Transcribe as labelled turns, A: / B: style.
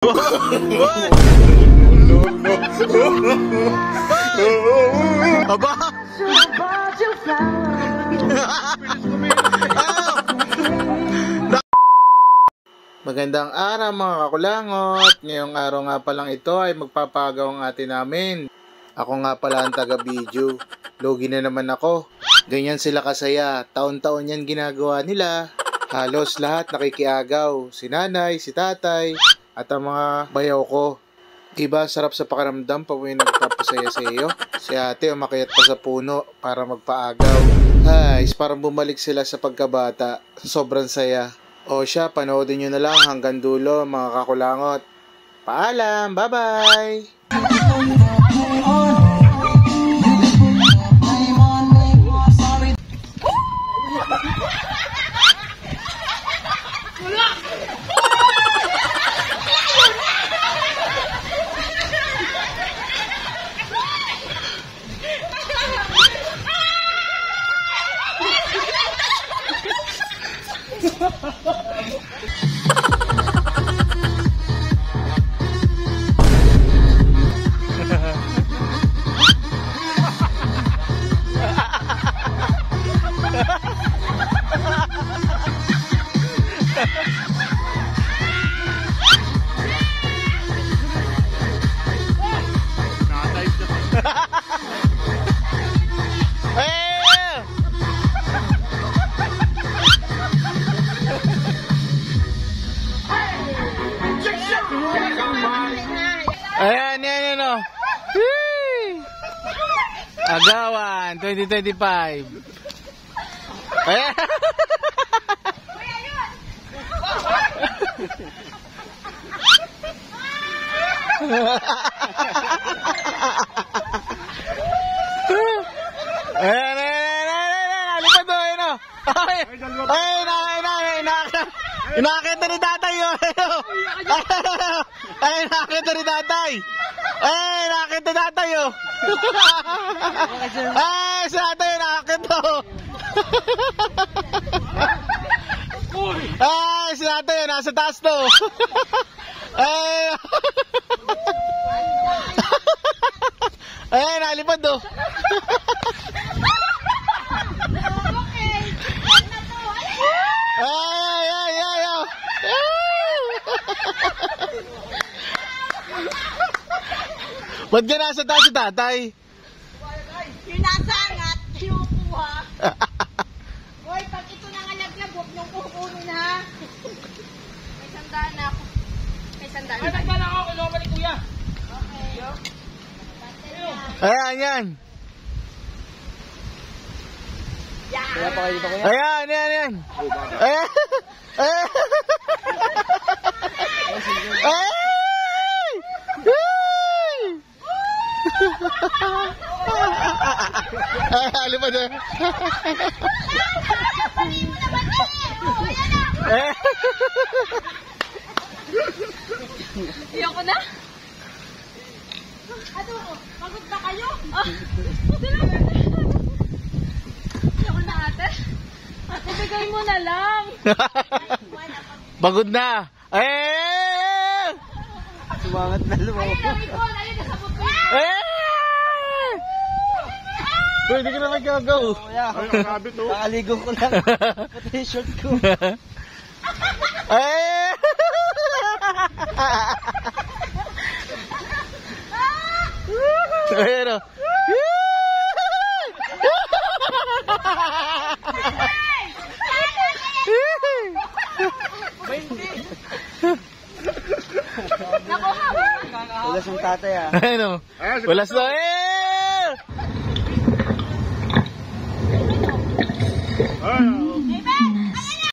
A: Aba! Magandang araw mga kakulangot. Ngayong araw nga palang ito ay magpapagaw ang atin namin. Ako nga pala ang taga-video. Logi na naman ako. Ganyan sila kasaya. Taon-taon yan ginagawa nila. Halos lahat nakikiagaw. Si nanay, si tatay, at ang mga bayaw ko. Diba sarap sa pakiramdam pag may nagpapasaya sa iyo? Si ate umakyat pa sa puno para magpaagaw. Ay, parang bumalik sila sa pagkabata. Sobrang saya. O siya, panoodin nyo na lang hanggang dulo mga kakulangot. Paalam, bye-bye! Ayan, yan, o. Agawan, 2025. Ayan. Ayan, lipad o, ayan o. Inakita ni tatay o. Ay, nakita ni tatay. Ay, nakita tatay oh. Ay, si tatay nakita oh. Ay, si tatay nasa taas to. Ay. Ay, nalipad oh. Ba't ka nasa taas si tatay?
B: Yung nasa angat, kinukuha. Hoy, pag ito nangalaglag, huwag niyong kukunin ha. May sandaan na ako. May sandaan na. May sandaan ako, kulungan ni kuya. Okay.
A: Ayan, yan.
B: Kaya
C: pa kayo dito kuya?
A: Ayan. Ayan. Ayan. Ay, lipad eh.
B: Iyoko na? Ano? Pagod na kayo? Iyoko na ate? Ate, bigay mo na lang.
A: Pagod na. Eh!
C: Sumangat na lumaw.
B: Alin ka sa buto.
A: Pwede ka na magkagaw.
C: Nakaligo ko lang. Pati yung short ko.
A: Eh! Ayan o.
C: Walas yung tatay ah.
A: Ayan o. Walas na eh!